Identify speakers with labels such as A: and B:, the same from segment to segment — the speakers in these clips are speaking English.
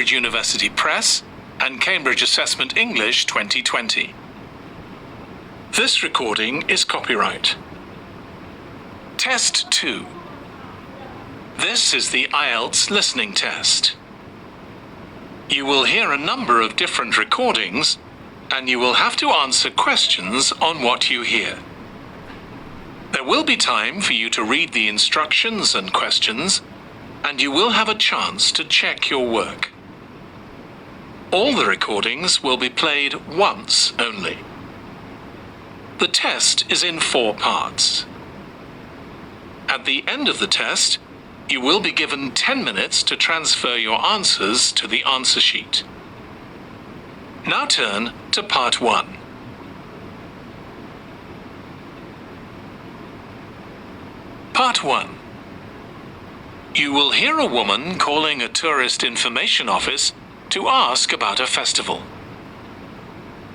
A: Cambridge University Press and Cambridge Assessment English 2020. This recording is copyright. Test 2. This is the IELTS listening test. You will hear a number of different recordings, and you will have to answer questions on what you hear. There will be time for you to read the instructions and questions, and you will have a chance to check your work. All the recordings will be played once only. The test is in 4 parts. At the end of the test, you will be given 10 minutes to transfer your answers to the answer sheet. Now turn to part 1. Part 1. You will hear a woman calling a tourist information office to ask about a festival.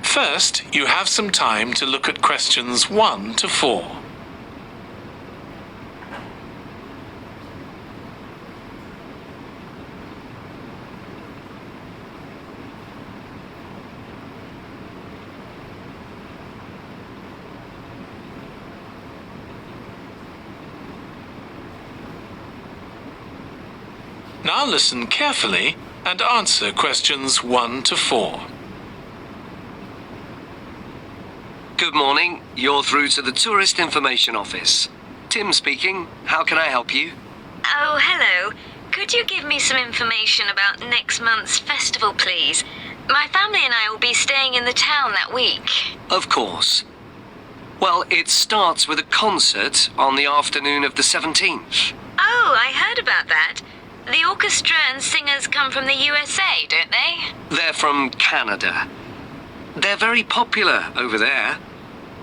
A: First, you have some time to look at questions 1 to 4. Now listen carefully and answer questions 1 to 4.
B: Good morning. You're through to the Tourist Information Office. Tim speaking. How can I help you?
C: Oh, hello. Could you give me some information about next month's festival, please? My family and I will be staying in the town that week.
B: Of course. Well, it starts with a concert on the afternoon of the 17th.
C: Oh, I heard about that. The orchestra and singers come from the USA, don't they?
B: They're from Canada. They're very popular over there.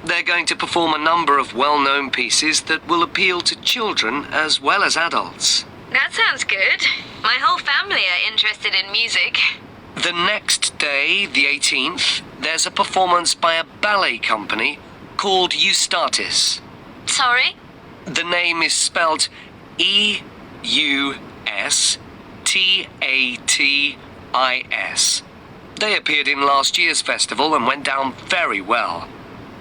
B: They're going to perform a number of well-known pieces that will appeal to children as well as adults.
C: That sounds good. My whole family are interested in music.
B: The next day, the 18th, there's a performance by a ballet company called Eustatis.
C: Sorry?
B: The name is spelled Eustatis. They appeared in last year's festival and went down very well.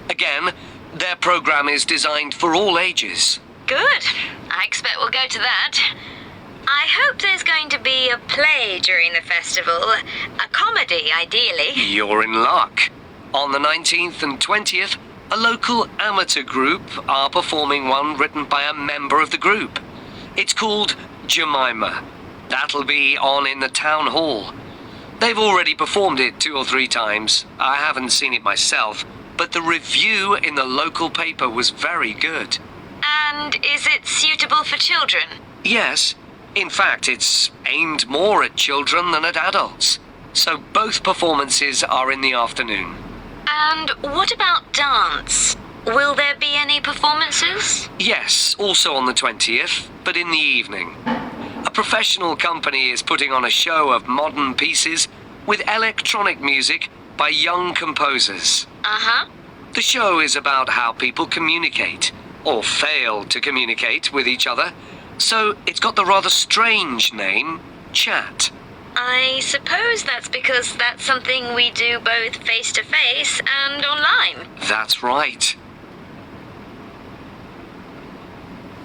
B: Again, their program is designed for all ages.
C: Good. I expect we'll go to that. I hope there's going to be a play during the festival. A comedy, ideally.
B: You're in luck. On the 19th and 20th, a local amateur group are performing one written by a member of the group. It's called Jemima. That'll be on in the town hall. They've already performed it 2 or 3 times. I haven't seen it myself, but the review in the local paper was very good.
C: And is it suitable for children?
B: Yes. In fact, it's aimed more at children than at adults. So both performances are in the afternoon.
C: And what about dance? Will there be any performances?
B: Yes, also on the 20th, but in the evening. A professional company is putting on a show of modern pieces with electronic music by young composers.
C: Uh-huh.
B: The show is about how people communicate, or fail to communicate with each other, so it's got the rather strange name, Chat.
C: I suppose that's because that's something we do both face-to-face and online.
B: That's right.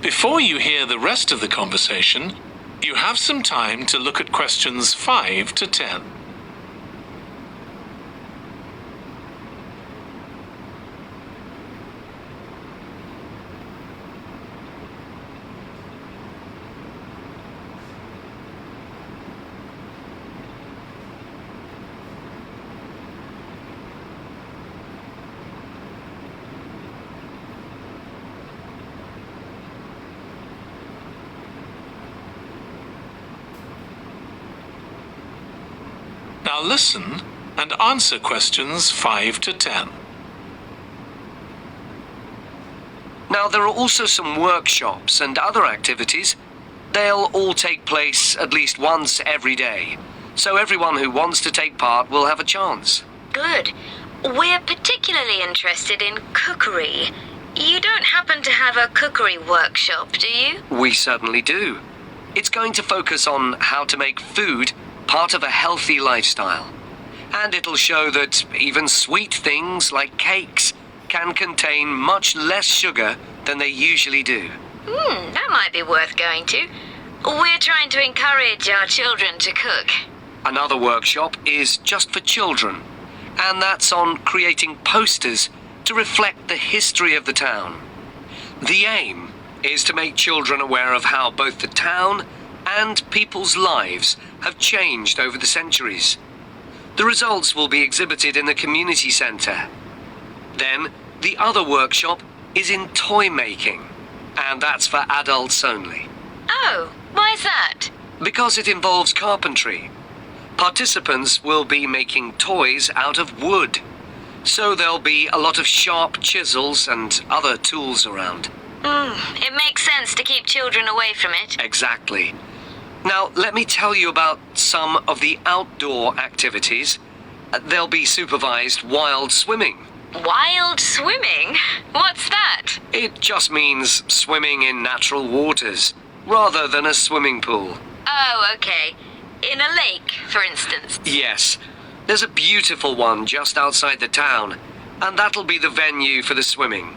A: Before you hear the rest of the conversation, you have some time to look at questions 5 to 10. Now listen and answer questions 5 to 10.
B: Now, there are also some workshops and other activities. They'll all take place at least once every day, so everyone who wants to take part will have a chance.
C: Good. We're particularly interested in cookery. You don't happen to have a cookery workshop, do you?
B: We certainly do. It's going to focus on how to make food part of a healthy lifestyle. And it'll show that even sweet things like cakes can contain much less sugar than they usually do.
C: That might be worth going to. We're trying to encourage our children to cook.
B: Another workshop is just for children, and that's on creating posters to reflect the history of the town. The aim is to make children aware of how both the town and people's lives have changed over the centuries. The results will be exhibited in the community centre. Then, the other workshop is in toy making, and that's for adults only.
C: Oh, why's that?
B: Because it involves carpentry. Participants will be making toys out of wood, so there'll be a lot of sharp chisels and other tools around.
C: It makes sense to keep children away from it.
B: Exactly. Now, let me tell you about some of the outdoor activities. There'll be supervised wild swimming.
C: Wild swimming? What's that?
B: It just means swimming in natural waters, rather than a swimming pool.
C: Oh, okay. In a lake, for instance.
B: Yes, there's a beautiful one just outside the town, and that'll be the venue for the swimming.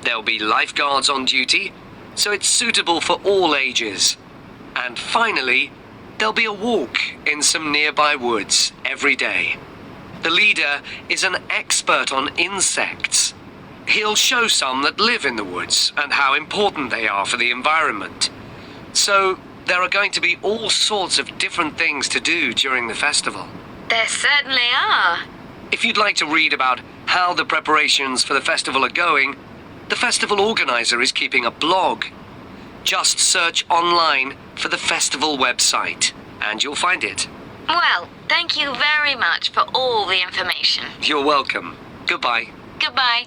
B: There'll be lifeguards on duty, so it's suitable for all ages. And finally, there'll be a walk in some nearby woods every day. The leader is an expert on insects. He'll show some that live in the woods and how important they are for the environment. So there are going to be all sorts of different things to do during the festival.
C: There certainly are.
B: If you'd like to read about how the preparations for the festival are going, the festival organizer is keeping a blog. Just search online for the festival website, and you'll find it.
C: Well, thank you very much for all the information.
B: You're welcome. Goodbye.
C: Goodbye.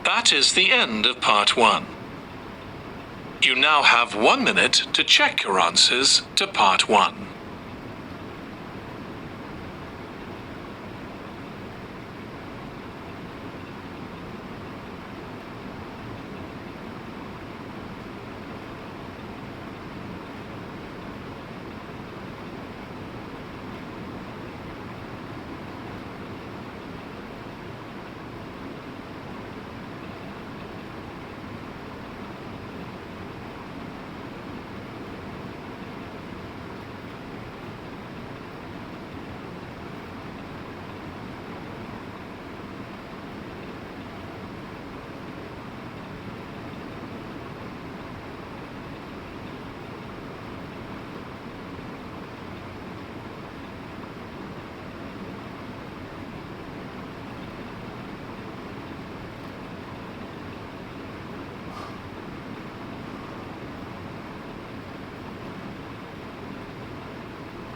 A: That is the end of part 1. You now have 1 minute to check your answers to part 1.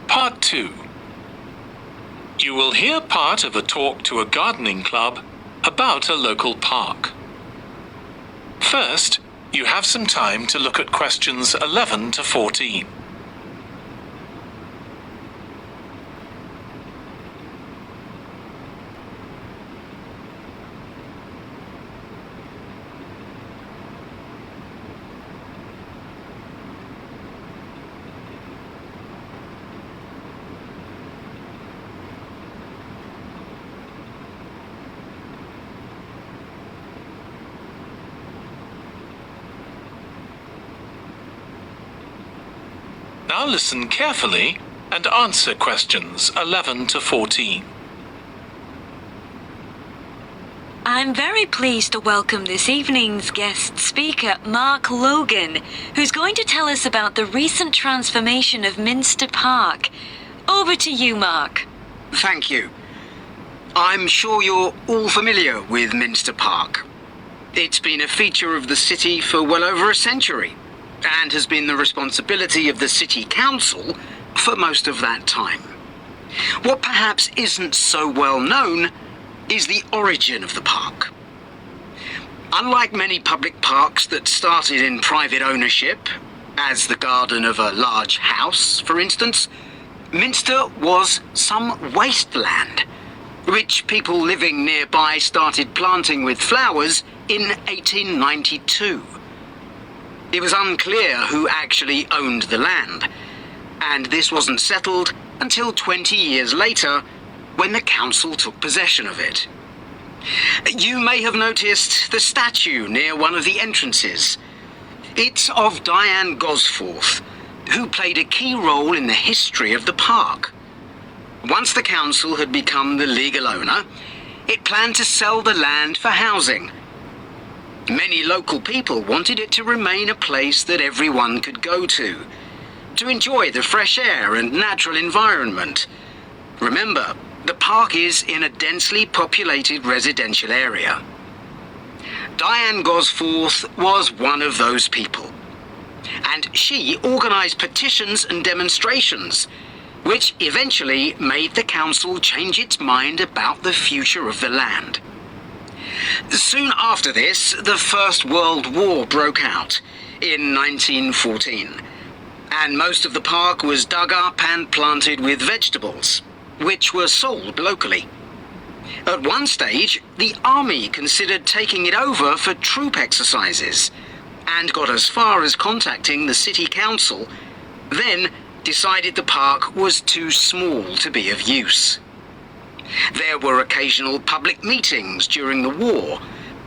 A: Part 2. You will hear part of a talk to a gardening club about a local park. First, you have some time to look at questions 11 to 14. Now listen carefully and answer questions 11 to 14.
D: I'm very pleased to welcome this evening's guest speaker, Mark Logan, who's going to tell us about the recent transformation of Minster Park. Over to you, Mark.
E: Thank you. I'm sure you're all familiar with Minster Park. It's been a feature of the city for well over a century, and has been the responsibility of the City Council for most of that time. What perhaps isn't so well known is the origin of the park. Unlike many public parks that started in private ownership, as the garden of a large house, for instance, Minster was some wasteland, which people living nearby started planting with flowers in 1892. It was unclear who actually owned the land, and this wasn't settled until 20 years later when the council took possession of it. You may have noticed the statue near one of the entrances. It's of Diane Gosforth, who played a key role in the history of the park. Once the council had become the legal owner, it planned to sell the land for housing. Many local people wanted it to remain a place that everyone could go to enjoy the fresh air and natural environment. Remember, the park is in a densely populated residential area. Diane Gosforth was one of those people, and she organised petitions and demonstrations, which eventually made the council change its mind about the future of the land. Soon after this, the First World War broke out in 1914, and most of the park was dug up and planted with vegetables, which were sold locally. At one stage, the army considered taking it over for troop exercises, and got as far as contacting the city council, then decided the park was too small to be of use. There were occasional public meetings during the war,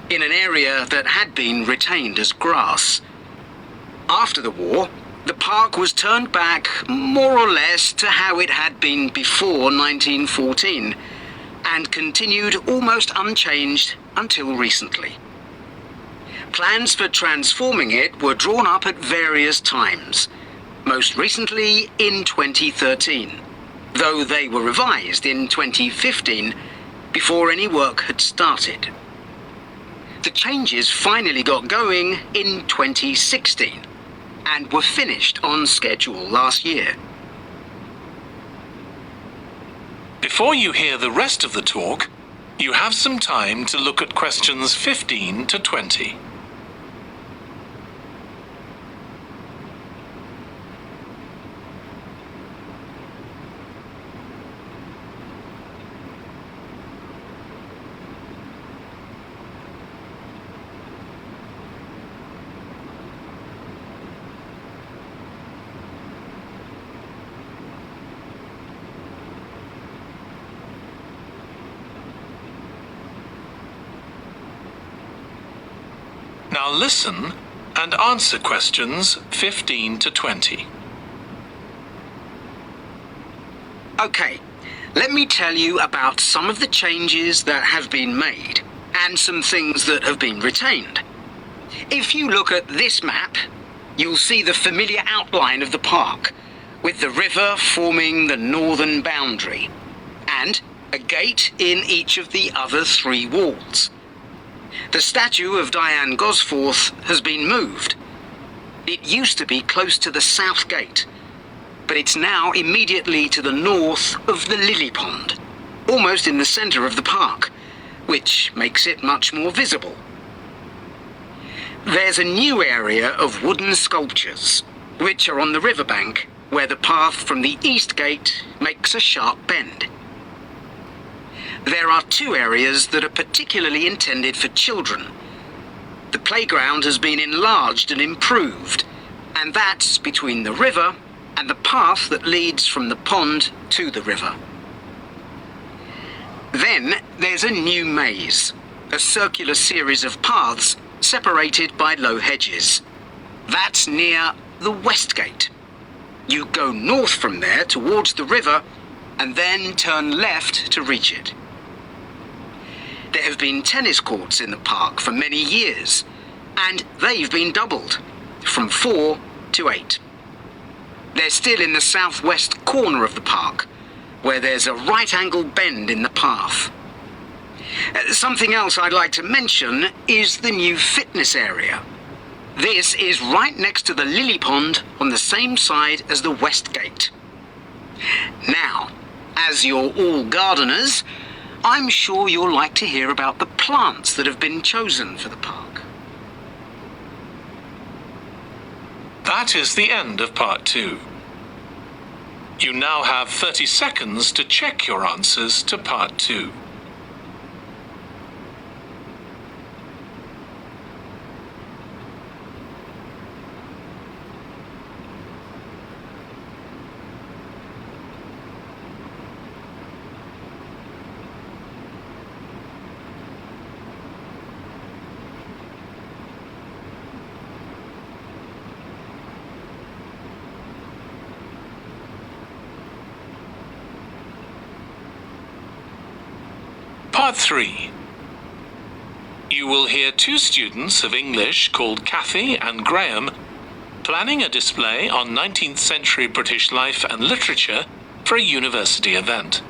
E: in an area that had been retained as grass. After the war, the park was turned back more or less to how it had been before 1914, and continued almost unchanged until recently. Plans for transforming it were drawn up at various times, most recently in 2013, though they were revised in 2015 before any work had started. The changes finally got going in 2016 and were finished on schedule last year.
A: Before you hear the rest of the talk, you have some time to look at questions 15 to 20. Now listen and answer questions 15 to 20.
E: Okay, let me tell you about some of the changes that have been made and some things that have been retained. If you look at this map, you'll see the familiar outline of the park, with the river forming the northern boundary, and a gate in each of the other three walls. The statue of Diane Gosforth has been moved. It used to be close to the south gate, but it's now immediately to the north of the lily pond, almost in the centre of the park, which makes it much more visible. There's a new area of wooden sculptures, which are on the riverbank, where the path from the east gate makes a sharp bend. There are two areas that are particularly intended for children. The playground has been enlarged and improved, and that's between the river and the path that leads from the pond to the river. Then there's a new maze, a circular series of paths separated by low hedges. That's near the west gate. You go north from there towards the river and then turn left to reach it. There have been tennis courts in the park for many years, and they've been doubled, from 4 to 8. They're still in the southwest corner of the park, where there's a right-angled bend in the path. Something else I'd like to mention is the new fitness area. This is right next to the lily pond on the same side as the west gate. Now, as you're all gardeners, I'm sure you'll like to hear about the plants that have been chosen for the park.
A: That is the end of part 2. You now have 30 seconds to check your answers to part 2. Part 3. You will hear two students of English called Kathy and Graham planning a display on 19th century British life and literature for a university event.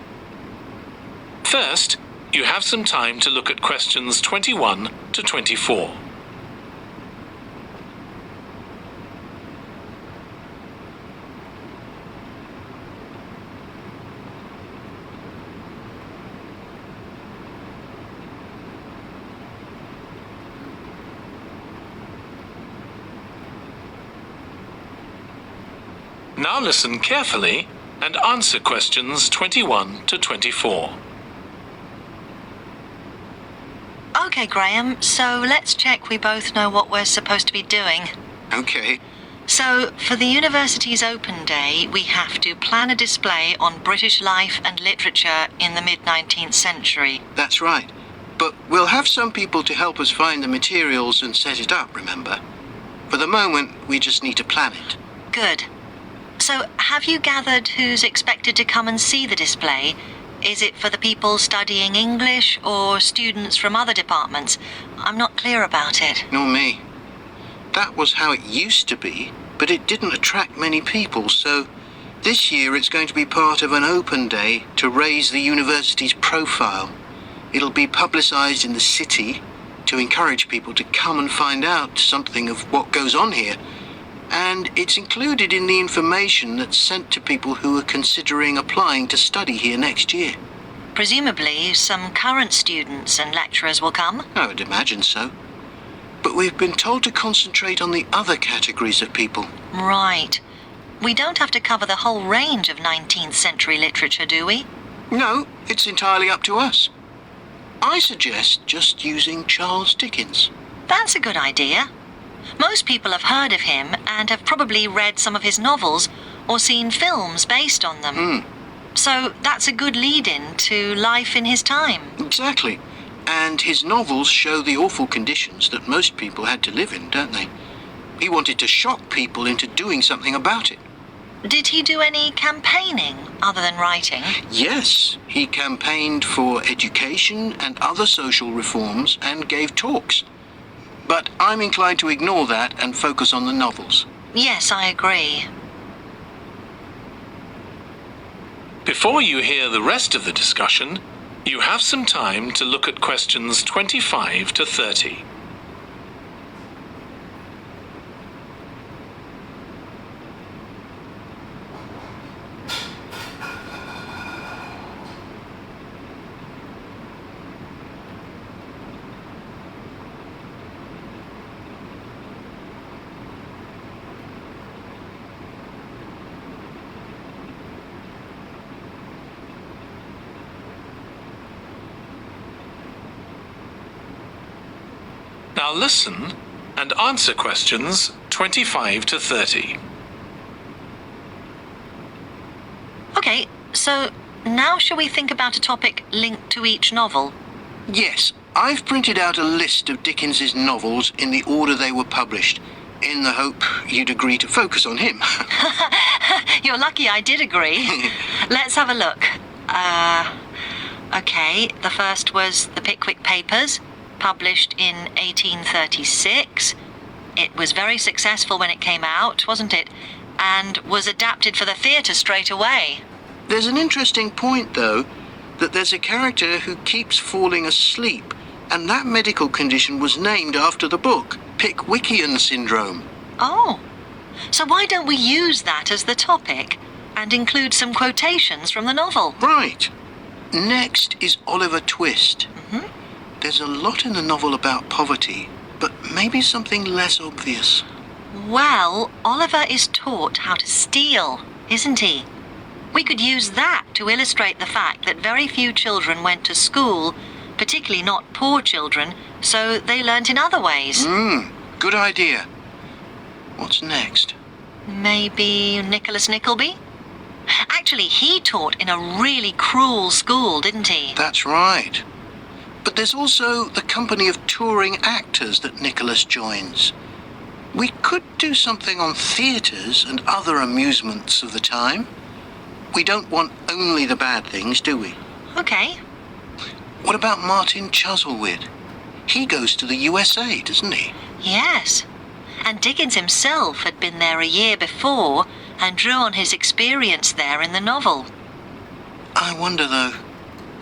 A: First, you have some time to look at questions 21 to 24. Now listen carefully and answer questions 21 to 24.
F: Okay, Graham, so let's check we both know what we're supposed to be doing.
E: Okay.
F: So, for the university's open day, we have to plan a display on British life and literature in the mid-19th century.
G: That's right. But we'll have some people to help us find the materials and set it up, remember? For the moment, we just need to plan it.
F: Good. So, have you gathered who's expected to come and see the display? Is it for the people studying English or students from other departments? I'm not clear about it.
G: Nor me. That was how it used to be, but it didn't attract many people, so this year it's going to be part of an open day to raise the university's profile. It'll be publicised in the city to encourage people to come and find out something of what goes on here. And it's included in the information that's sent to people who are considering applying to study here next year.
F: Presumably, some current students and lecturers will come.
G: I would imagine so. But we've been told to concentrate on the other categories of people.
F: Right. We don't have to cover the whole range of 19th century literature, do we?
G: No, it's entirely up to us. I suggest just using Charles Dickens.
F: That's a good idea. Most people have heard of him and have probably read some of his novels or seen films based on them. So that's a good lead-in to life in his time.
G: Exactly. And his novels show the awful conditions that most people had to live in, don't they? He wanted to shock people into doing something about it.
F: Did he do any campaigning other than writing?
G: Yes, he campaigned for education and other social reforms and gave talks. But I'm inclined to ignore that and focus on the novels.
F: Yes, I agree.
A: Before you hear the rest of the discussion, you have some time to look at questions 25 to 30. Now listen and answer questions 25 to 30.
F: Okay, so now shall we think about a topic linked to each novel?
G: Yes, I've printed out a list of Dickens's novels in the order they were published, in the hope you'd agree to focus on him.
F: You're lucky I did agree. Let's have a look. Okay, the first was The Pickwick Papers, published in 1836. It was very successful when it came out, wasn't it? And was adapted for the theatre straight away.
G: There's an interesting point, though, that there's a character who keeps falling asleep, and that medical condition was named after the book, Pickwickian syndrome.
F: Oh, so why don't we use that as the topic and include some quotations from the novel?
G: Right. Next is Oliver Twist. There's a lot in the novel about poverty, but maybe something less obvious.
F: Well, Oliver is taught how to steal, isn't he? We could use that to illustrate the fact that very few children went to school, particularly not poor children, so they learnt in other ways.
G: Good idea. What's next?
F: Maybe Nicholas Nickleby? Actually, he taught in a really cruel school, didn't he?
G: That's right. But there's also the company of touring actors that Nicholas joins. We could do something on theatres and other amusements of the time. We don't want only the bad things, do we?
F: Okay.
G: What about Martin Chuzzlewit? He goes to the USA, doesn't he?
F: Yes. And Dickens himself had been there a year before and drew on his experience there in the novel.
G: I wonder, though.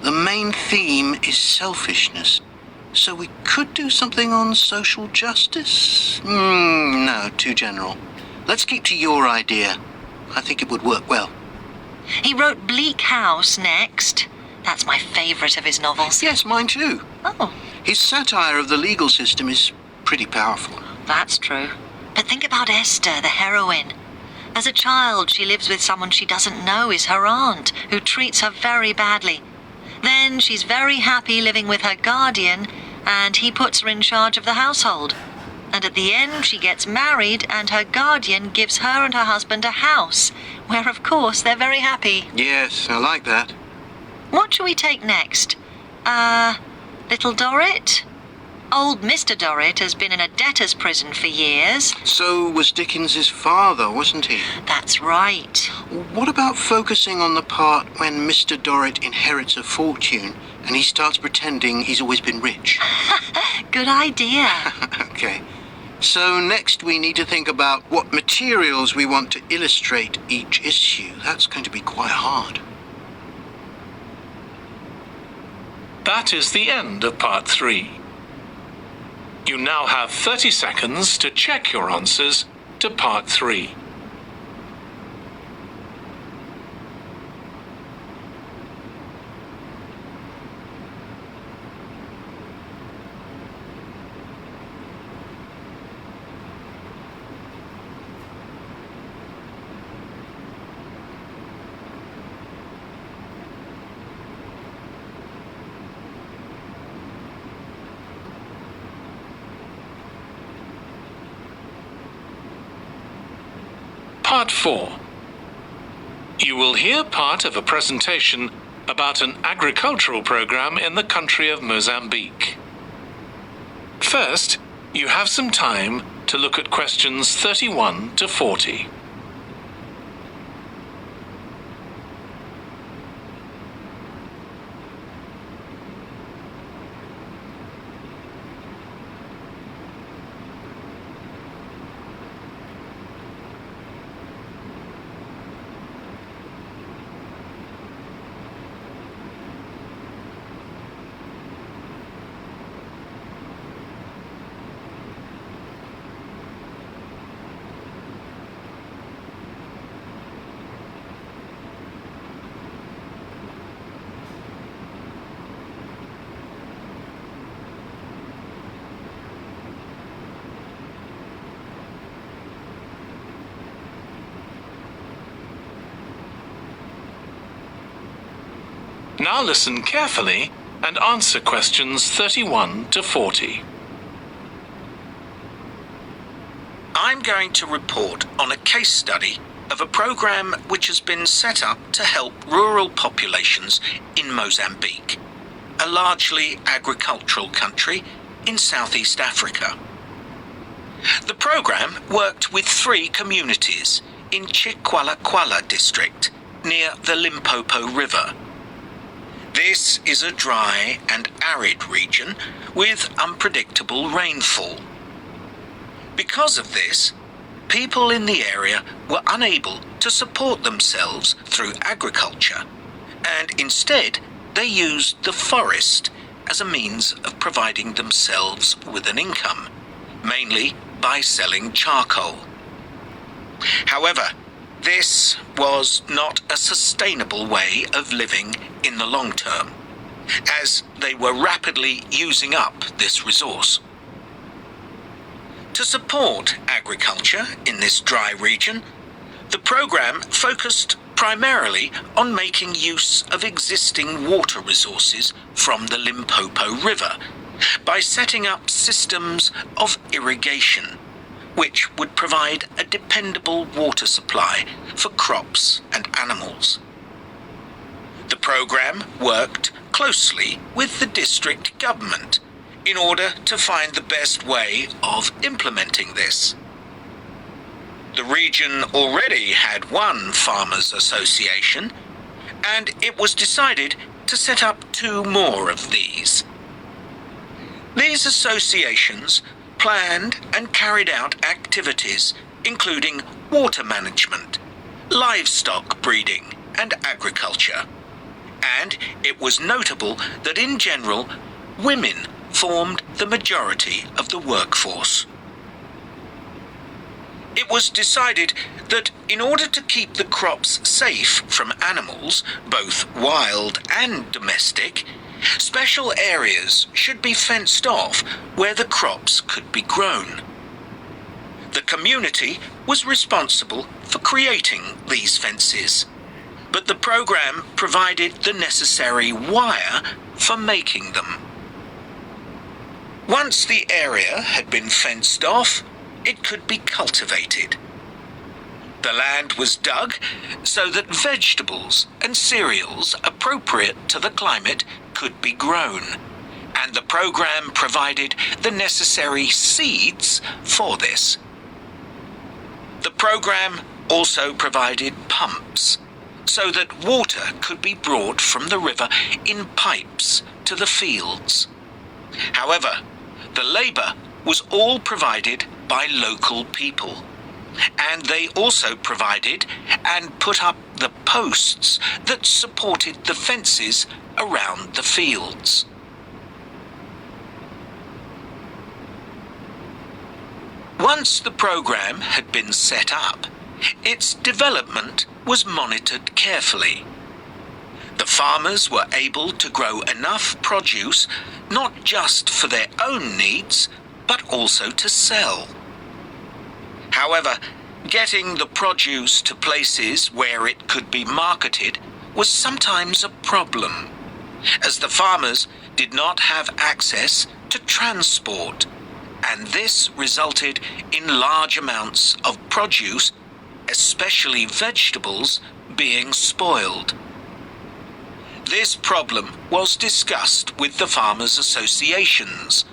G: The main theme is selfishness. So we could do something on social justice? No, too general. Let's keep to your idea. I think it would work well.
F: He wrote Bleak House next. That's my favourite of his novels.
G: Yes, mine too.
F: Oh,
G: His satire of the legal system is pretty powerful.
F: that's true. But think about Esther, the heroine. As a child, she lives with someone she doesn't know is her aunt, who treats her very badly. Then she's very happy living with her guardian, and he puts her in charge of the household. And at the end, she gets married, and her guardian gives her and her husband a house, where, of course, they're very happy.
G: Yes, I like that.
F: What shall we take next? Little Dorrit? Old Mr. Dorrit has been in a debtor's prison for years.
G: So was Dickens's father, wasn't he?
F: That's right.
G: What about focusing on the part when Mr. Dorrit inherits a fortune and he starts pretending he's always been rich?
F: Good idea.
G: Okay. So next we need to think about what materials we want to illustrate each issue. That's going to be quite hard.
A: That is the end of part 3. You now have 30 seconds to check your answers to part 3. Part 4. You will hear part of a presentation about an agricultural program in the country of Mozambique. First, you have some time to look at questions 31 to 40. Now listen carefully and answer questions 31 to 40.
H: I'm going to report on a case study of a program which has been set up to help rural populations in Mozambique, a largely agricultural country in Southeast Africa. The program worked with 3 communities in Chikwalakwala district near the Limpopo River. This is a dry and arid region with unpredictable rainfall. Because of this, people in the area were unable to support themselves through agriculture, and instead they used the forest as a means of providing themselves with an income, mainly by selling charcoal. However, this was not a sustainable way of living in the long term, as they were rapidly using up this resource. To support agriculture in this dry region, the program focused primarily on making use of existing water resources from the Limpopo River by setting up systems of irrigation, which would provide a dependable water supply for crops and animals. The program worked closely with the district government in order to find the best way of implementing this. The region already had one farmers' association, and it was decided to set up 2 more of these. These associations planned and carried out activities including water management, livestock breeding and agriculture. And it was notable that in general, women formed the majority of the workforce. It was decided that in order to keep the crops safe from animals, both wild and domestic, special areas should be fenced off where the crops could be grown. The community was responsible for creating these fences, but the program provided the necessary wire for making them. Once the area had been fenced off, it could be cultivated. The land was dug so that vegetables and cereals appropriate to the climate could be grown, and the program provided the necessary seeds for this. The program also provided pumps so that water could be brought from the river in pipes to the fields. However, the labour was all provided by local people, and they also provided and put up the posts that supported the fences around the fields. Once the program had been set up, its development was monitored carefully. The farmers were able to grow enough produce not just for their own needs, but also to sell. However, getting the produce to places where it could be marketed was sometimes a problem, as the farmers did not have access to transport, and this resulted in large amounts of produce, especially vegetables, being spoiled. This problem was discussed with the farmers' associations,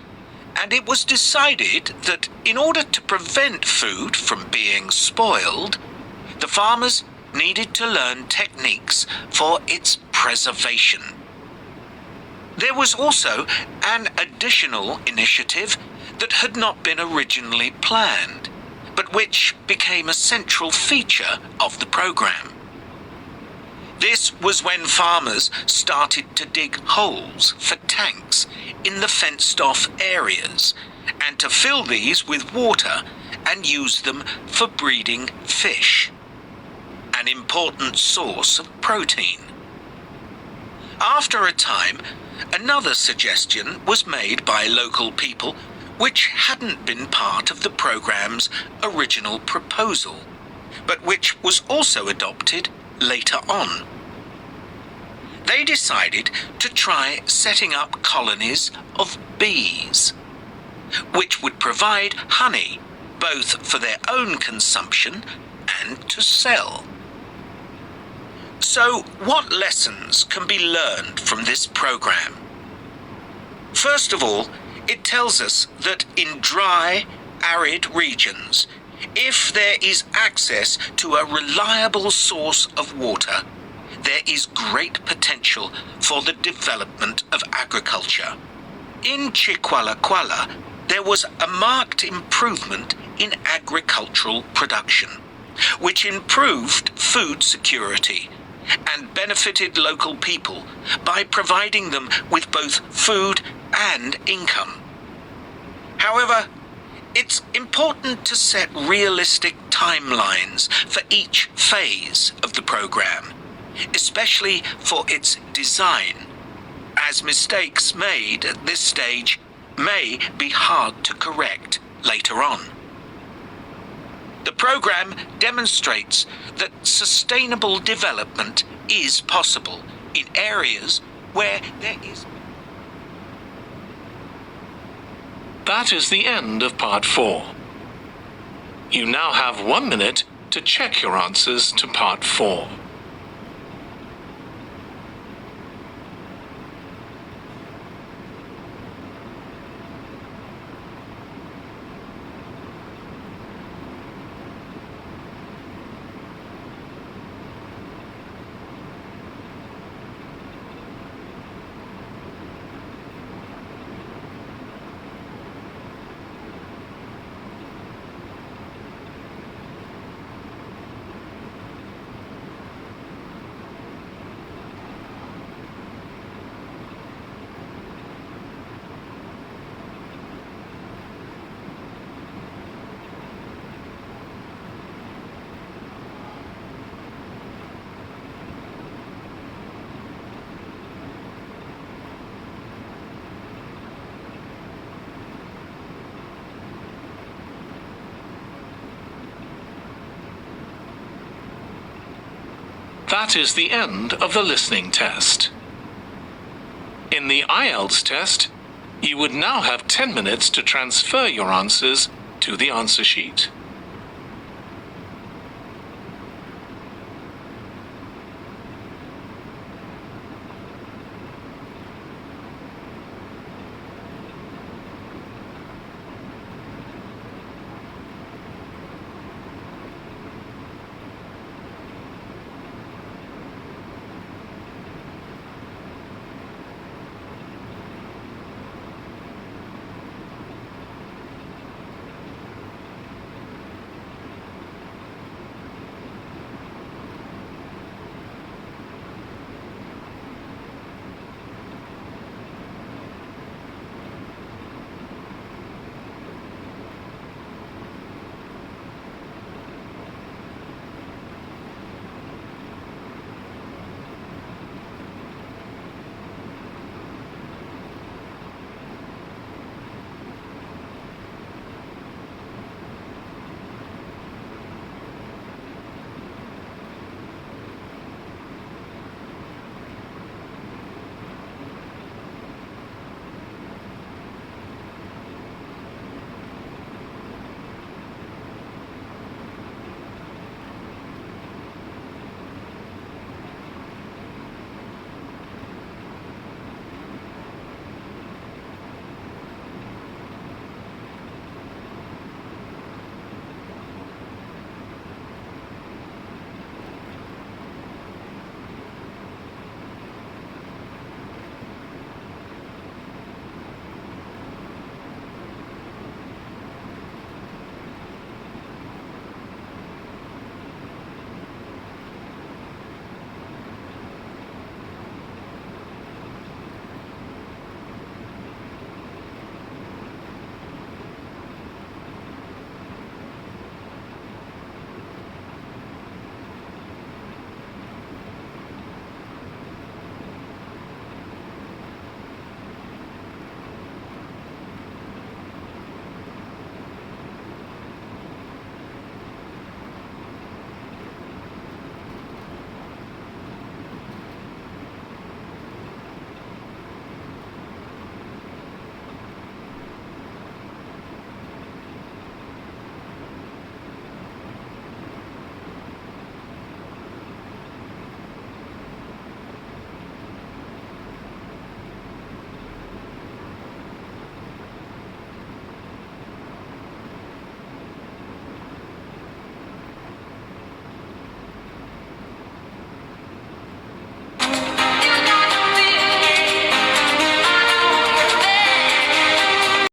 H: and it was decided that in order to prevent food from being spoiled, the farmers needed to learn techniques for its preservation. There was also an additional initiative that had not been originally planned, but which became a central feature of the program. This was when farmers started to dig holes for tanks in the fenced-off areas, and to fill these with water and use them for breeding fish, an important source of protein. After a time, another suggestion was made by local people which hadn't been part of the program's original proposal, but which was also adopted later on. They decided to try setting up colonies of bees, which would provide honey both for their own consumption and to sell. So, what lessons can be learned from this program? First of all, it tells us that in dry, arid regions, if there is access to a reliable source of water, there is great potential for the development of agriculture. In Chiqualaquala, there was a marked improvement in agricultural production, which improved food security and benefited local people by providing them with both food and income. However, it's important to set realistic timelines for each phase of the program, especially for its design, as mistakes made at this stage may be hard to correct later on. The program demonstrates that sustainable development is possible in areas where there is.
A: That is the end of part 4. You now have 1 minute to check your answers to part 4. That is the end of the listening test. In the IELTS test, you would now have 10 minutes to transfer your answers to the answer sheet.